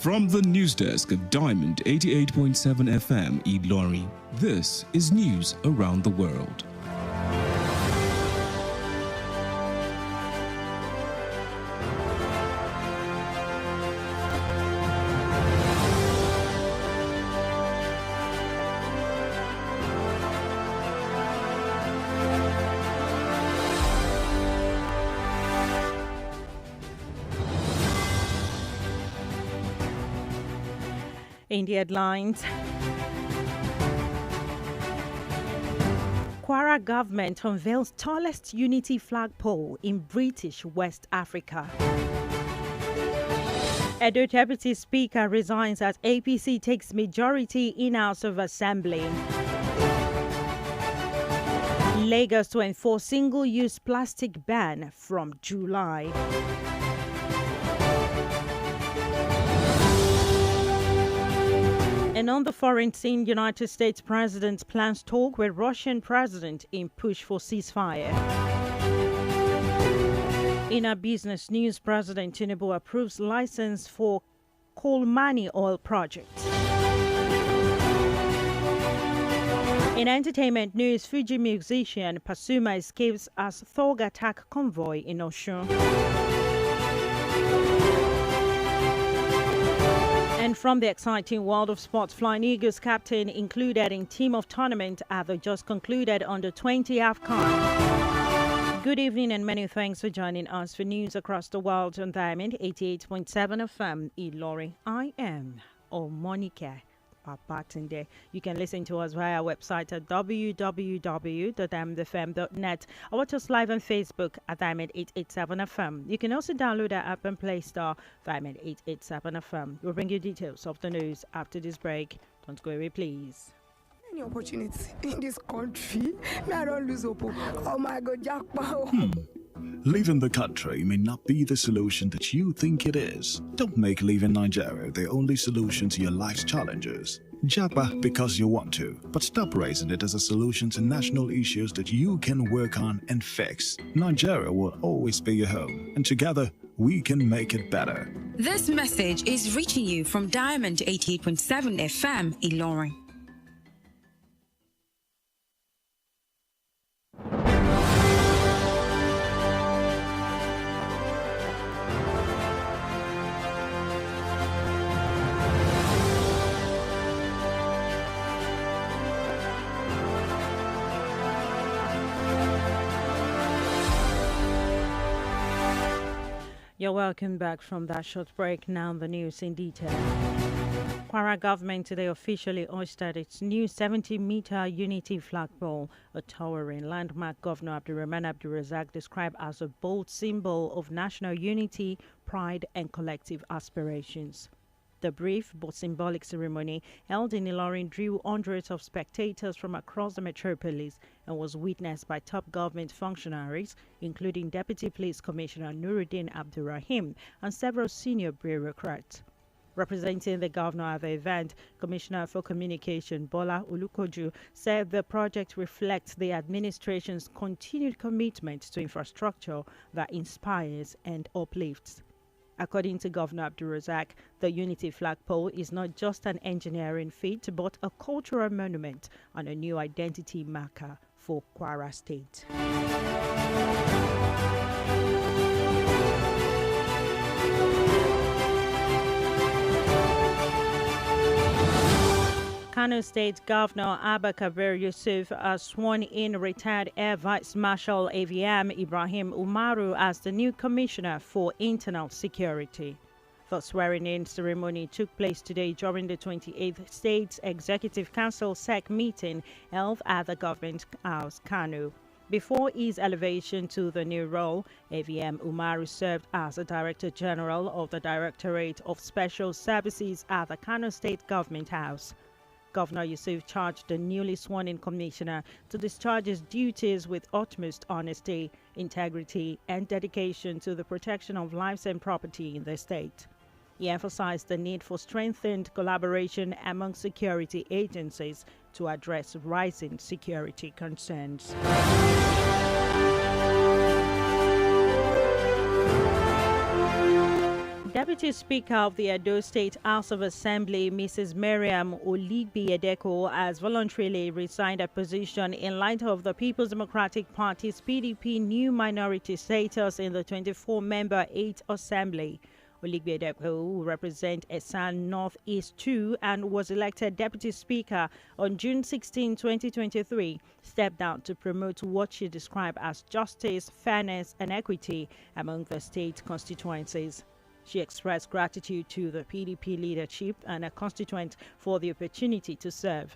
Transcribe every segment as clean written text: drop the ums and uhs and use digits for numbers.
From the news desk of Diamond 88.7 FM Ilorin, this is news around the world. In the headlines, Kwara government unveils tallest unity flagpole in British West Africa. Edo Deputy Speaker resigns as APC takes majority in House of Assembly. Lagos to enforce single-use plastic ban from July. And on the foreign scene, United States President plans talk with Russian President in push for ceasefire. In our business news, President Tinubu approves license for Kolmani oil project. In entertainment news, Fuji musician Pasuma escapes as thug attack convoy in Osun. And from the exciting world of sports, Flying Eagles captain included in team of tournament at the just concluded Under-20 AFCON. Good evening and many thanks for joining us for news across the world on Diamond 88.7 FM Ilorin. I am Omonike. Babatunde. You can listen to us via our website at www.diamondfm.net or watch us live on Facebook at Diamond 887 FM. You can also download our app and Play Store, Diamond 887 FM. We'll bring you details of the news after this break. Don't go away, please. Any opportunity in this country, I don't lose hope. Oh my God, jackpot. Leaving the country may not be the solution that you think it is. Don't make leaving Nigeria the only solution to your life's challenges. Japa because you want to, but stop raising it as a solution to national issues that you can work on and fix. Nigeria will always be your home, and together we can make it better. This message is reaching you from Diamond 88.7 FM Ilorin. You're welcome back from that short break. Now the news in detail. Kwara government today officially hoisted its new 70-meter unity flagpole, a towering landmark Governor Abdulrahman Abdulrazak described as a bold symbol of national unity, pride and collective aspirations. The brief but symbolic ceremony held in Ilorin drew hundreds of spectators from across the metropolis and was witnessed by top government functionaries, including Deputy Police Commissioner Nuruddin Abdurrahim and several senior bureaucrats. Representing the governor at the event, Commissioner for Communication Bola Ulukoju said the project reflects the administration's continued commitment to infrastructure that inspires and uplifts. According to Governor Abdulrazak, the Unity flagpole is not just an engineering feat but a cultural monument and a new identity marker for Kwara State. Kano State Governor Abba Kabir Yusuf has sworn in retired Air Vice Marshal AVM Ibrahim Umaru as the new Commissioner for Internal Security. The swearing-in ceremony took place today during the 28th State Executive Council SEC meeting held at the Government House, Kano. Before his elevation to the new role, AVM Umaru served as the Director General of the Directorate of Special Services at the Kano State Government House. Governor Yusuf charged the newly sworn-in commissioner to discharge his duties with utmost honesty, integrity, and dedication to the protection of lives and property in the state. He emphasized the need for strengthened collaboration among security agencies to address rising security concerns. Deputy Speaker of the Edo State House of Assembly, Mrs. Mariam Oligbe-Edeko, has voluntarily resigned her position in light of the People's Democratic Party's PDP new minority status in the 24-member 8th Assembly. Oligbe-Edeko, who represents Esan Northeast 2 and was elected Deputy Speaker on June 16, 2023, stepped down to promote what she described as justice, fairness and equity among the state constituencies. She expressed gratitude to the PDP leadership and her constituents for the opportunity to serve.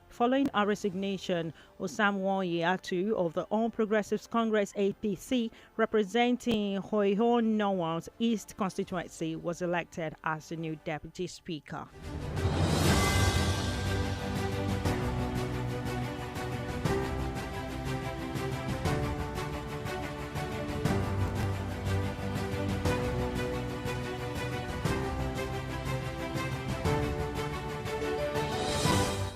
Following her resignation, Osamwonyi Atu of the All Progressives Congress APC, representing Hoihon Nowans East constituency, was elected as the new Deputy Speaker.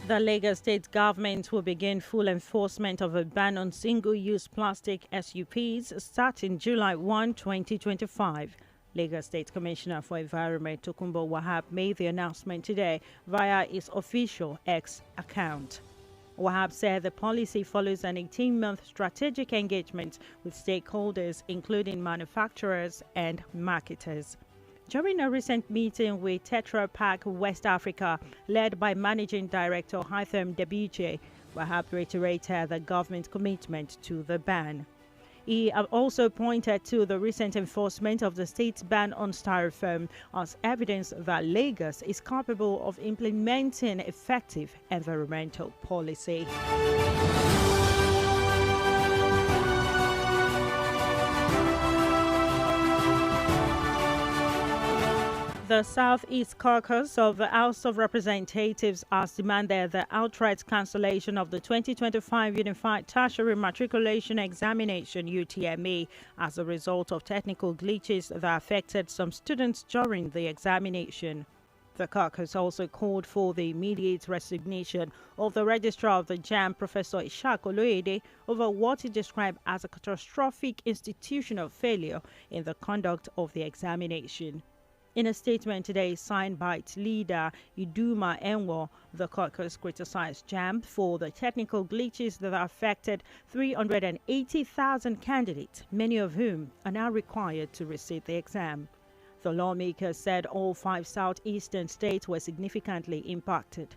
The Lagos State government will begin full enforcement of a ban on single-use plastic SUPs starting July 1, 2025. Lagos State Commissioner for Environment Tokunbo Wahab made the announcement today via his official X account. Wahab said the policy follows an 18-month strategic engagement with stakeholders, including manufacturers and marketers. During a recent meeting with Tetra Pak West Africa, led by Managing Director Hytham Debuche, Wahab reiterated the government's commitment to the ban. He also pointed to the recent enforcement of the state's ban on styrofoam as evidence that Lagos is capable of implementing effective environmental policy. The Southeast Caucus of the House of Representatives has demanded the outright cancellation of the 2025 Unified Tertiary Matriculation Examination (UTME) as a result of technical glitches that affected some students during the examination. The caucus also called for the immediate resignation of the registrar of the JAM, Professor Ishaq Oloyede, over what he described as a catastrophic institutional failure in the conduct of the examination. In a statement today signed by its leader, Iduma Enwo, the caucus criticized JAMB for the technical glitches that affected 380,000 candidates, many of whom are now required to receive the exam. The lawmakers said all 5 southeastern states were significantly impacted.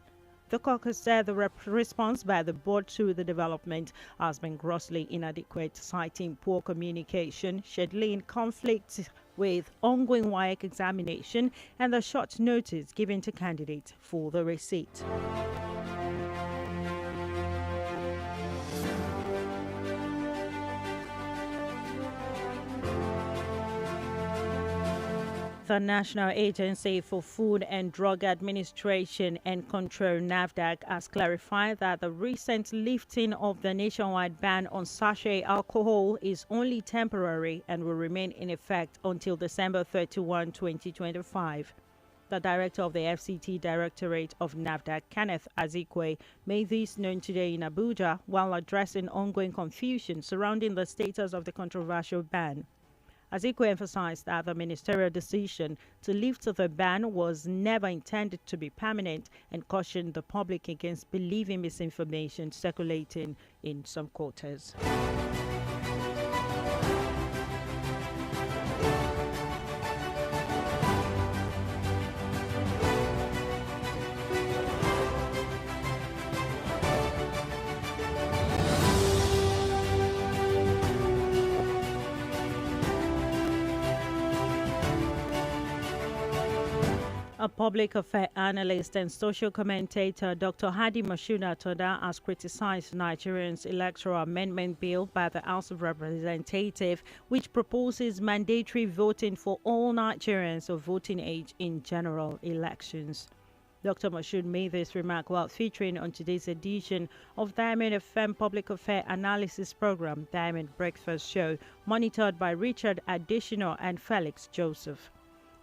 The caucus said the response by the board to the development has been grossly inadequate, citing poor communication, scheduling conflicts with ongoing WAEC examination and the short notice given to candidates for the receipt. The National Agency for Food and Drug Administration and Control (NAFDAC) has clarified that the recent lifting of the nationwide ban on sachet alcohol is only temporary and will remain in effect until December 31, 2025. The director of the FCT Directorate of NAFDAC, Kenneth Azikwe, made this known today in Abuja while addressing ongoing confusion surrounding the status of the controversial ban. Azikwe emphasized that the ministerial decision to lift the ban was never intended to be permanent and cautioned the public against believing misinformation circulating in some quarters. A public affairs analyst and social commentator, Dr. Hadi Mashuna Toda, has criticized Nigeria's electoral amendment bill by the House of Representatives, which proposes mandatory voting for all Nigerians of voting age in general elections. Dr. Mashud made this remark while featuring on today's edition of Diamond FM Public Affairs Analysis Program, Diamond Breakfast Show, monitored by Richard Additional and Felix Joseph.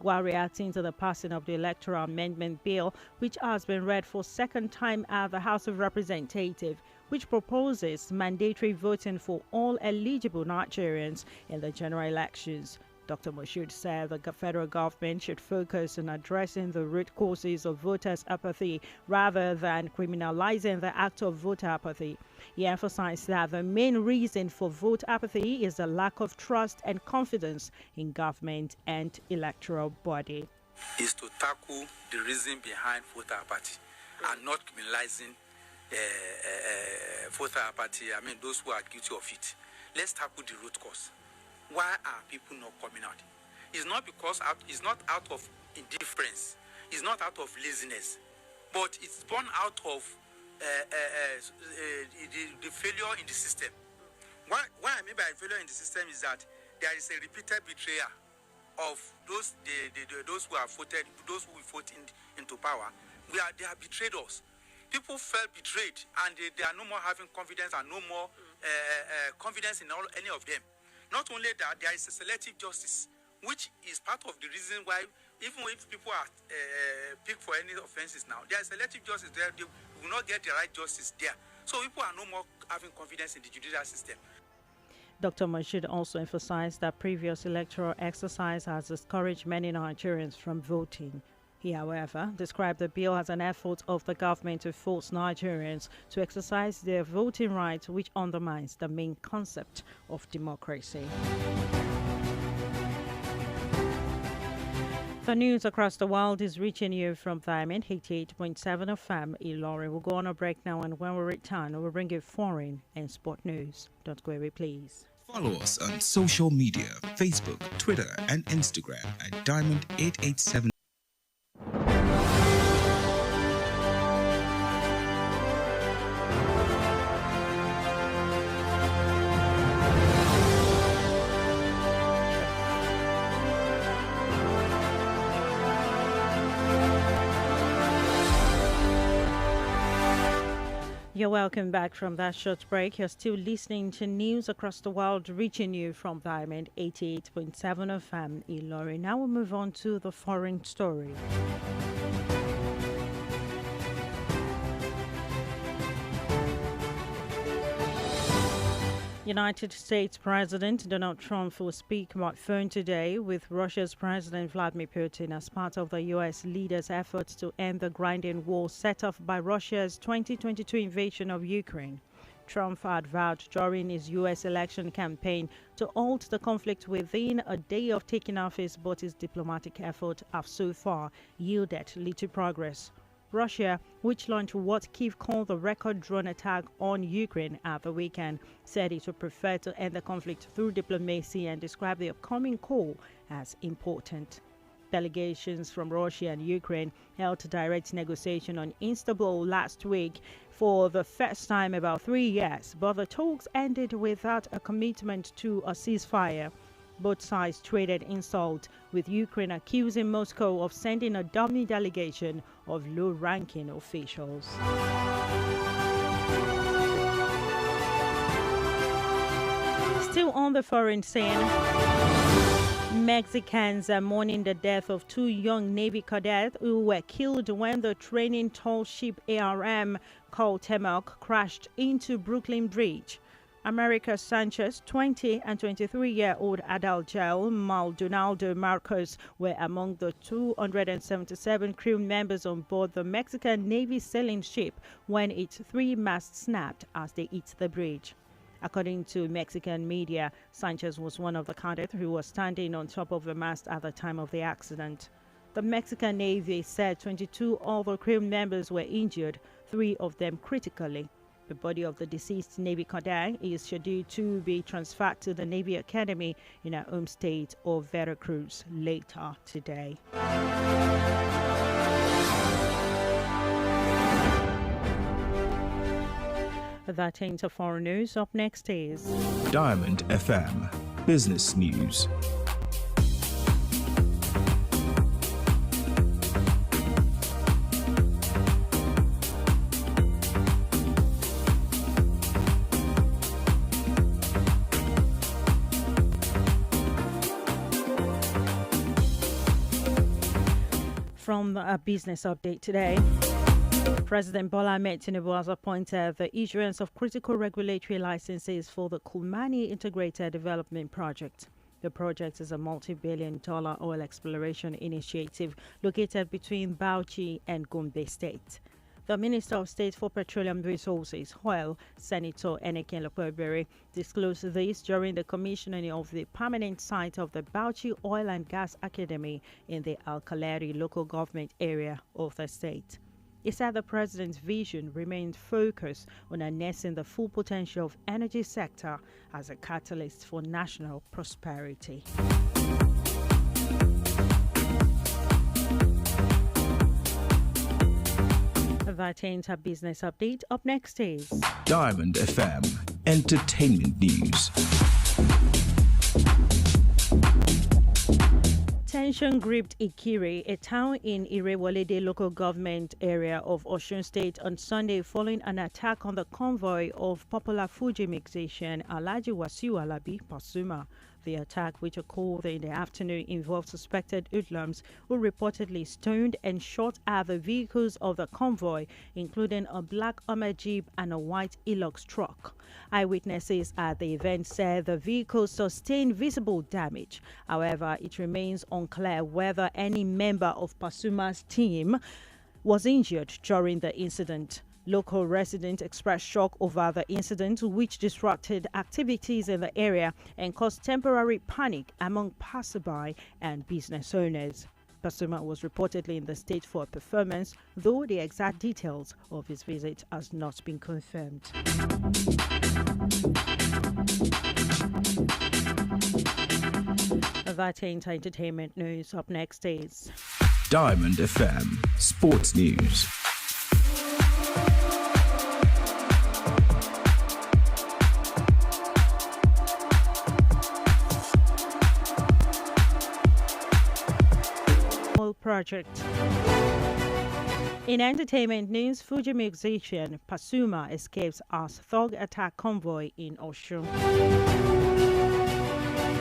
While reacting to the passing of the Electoral Amendment Bill, which has been read for second time at the House of Representatives, which proposes mandatory voting for all eligible Nigerians in the general elections, Dr. Moshood said the federal government should focus on addressing the root causes of voters' apathy rather than criminalizing the act of voter apathy. He emphasized that the main reason for vote apathy is the lack of trust and confidence in government and electoral body. Is to tackle the reason behind voter apathy and not criminalizing voter apathy. I mean, those who are guilty of it. Let's tackle the root cause. Why are people not coming out? It's not because it's not out of indifference. It's not out of laziness, but it's born out of the failure in the system. What I mean by failure in the system is that there is a repeated betrayal of those who are voted, those who vote into power. They are betrayed us. People felt betrayed, and they are no more having confidence and no more confidence in any of them. Not only that, there is a selective justice, which is part of the reason why, even if people are picked for any offenses now, there is selective justice there. They will not get the right justice there. So people are no more having confidence in the judicial system. Dr. Moshood also emphasized that previous electoral exercise has discouraged many Nigerians from voting. He, however, described the bill as an effort of the government to force Nigerians to exercise their voting rights, which undermines the main concept of democracy. The news across the world is reaching you from Diamond 88.7 FM Ilorin. We'll go on a break now, and when we return, we'll bring you foreign and sport news. Don't go away, please. Follow us on social media, Facebook, Twitter, and Instagram at Diamond 887. You're welcome back from that short break. You're still listening to news across the world, reaching you from Diamond 88.7 FM Ilorin. Now we'll move on to the foreign story. United States President Donald Trump will speak by phone today with Russia's President Vladimir Putin as part of the U.S. leaders' efforts to end the grinding war set off by Russia's 2022 invasion of Ukraine. Trump had vowed during his U.S. election campaign to halt the conflict within a day of taking office, but his diplomatic efforts have so far yielded little progress. Russia, which launched what Kyiv called the record drone attack on Ukraine at the weekend, said it would prefer to end the conflict through diplomacy and described the upcoming call as important. Delegations from Russia and Ukraine held direct negotiation on Istanbul last week for the first time in about 3 years, but the talks ended without a commitment to a ceasefire. Both sides traded insult, with Ukraine accusing Moscow of sending a dummy delegation of low-ranking officials. Still on the foreign scene, Mexicans are mourning the death of two young Navy cadets who were killed when the training tall ship ARM called Temoc crashed into Brooklyn Bridge. America Sanchez, 20 and 23-year-old Adalgel Maldonado Marcos were among the 277 crew members on board the Mexican Navy sailing ship when its three masts snapped as they hit the bridge. According to Mexican media, Sanchez was one of the cadets who was standing on top of the mast at the time of the accident. The Mexican Navy said 22 other crew members were injured, 3 of them critically. The body of the deceased Navy cadet is scheduled to be transferred to the Navy Academy in her home state of Veracruz later today. That ain't a foreign news. Up next is Diamond FM Business News. From a business update today. President Bola Ahmed Tinubu has appointed the issuance of critical regulatory licenses for the Kulmani Integrated Development Project. The project is a multi-billion-dollar oil exploration initiative located between Bauchi and Gombe State. The Minister of State for Petroleum Resources, Oil, Senator Omonike Lokobere, disclosed this during the commissioning of the permanent site of the Bauchi Oil and Gas Academy in the Alkaleri local government area of the state. He said the president's vision remained focused on harnessing the full potential of energy sector as a catalyst for national prosperity. That ends our business update. Up next is Diamond FM Entertainment News. Tension gripped Ikire, a town in Irewolede local government area of Osun State on Sunday following an attack on the convoy of popular Fuji musician Alhaji Wasiu Alabi Pasuma. The attack, which occurred in the afternoon, involved suspected hoodlums who reportedly stoned and shot at the vehicles of the convoy, including a black Hummer Jeep and a white Hilux truck. Eyewitnesses at the event said the vehicles sustained visible damage. However, it remains unclear whether any member of Pasuma's team was injured during the incident. Local residents expressed shock over the incident, which disrupted activities in the area and caused temporary panic among passerby and business owners. Pasuma was reportedly in the state for a performance, though the exact details of his visit has not been confirmed. That ain't entertainment news. Up next is Diamond FM Sports News. Project. In entertainment news, Fuji musician Pasuma escapes as thug attack convoy in Osun.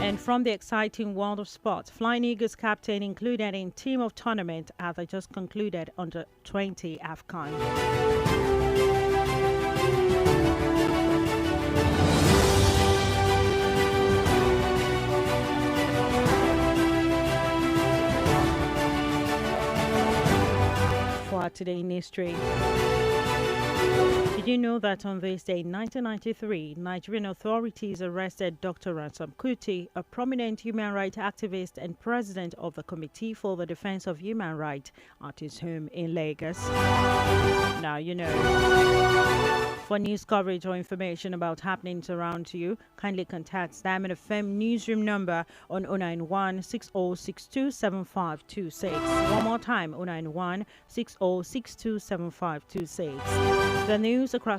And from the exciting world of sports, Flying Eagles captain included in team of tournament as they just concluded under 20 AFCON. Today in history. Did you know that on this day in 1993, Nigerian authorities arrested Dr. Ransom Kuti, a prominent human rights activist and president of the Committee for the Defense of Human Rights, at his home in Lagos? Now you know. For news coverage or information about happenings around you, kindly contact Diamond FM newsroom number on 091 6062 7526. One more time, 091 6062 7526. The news across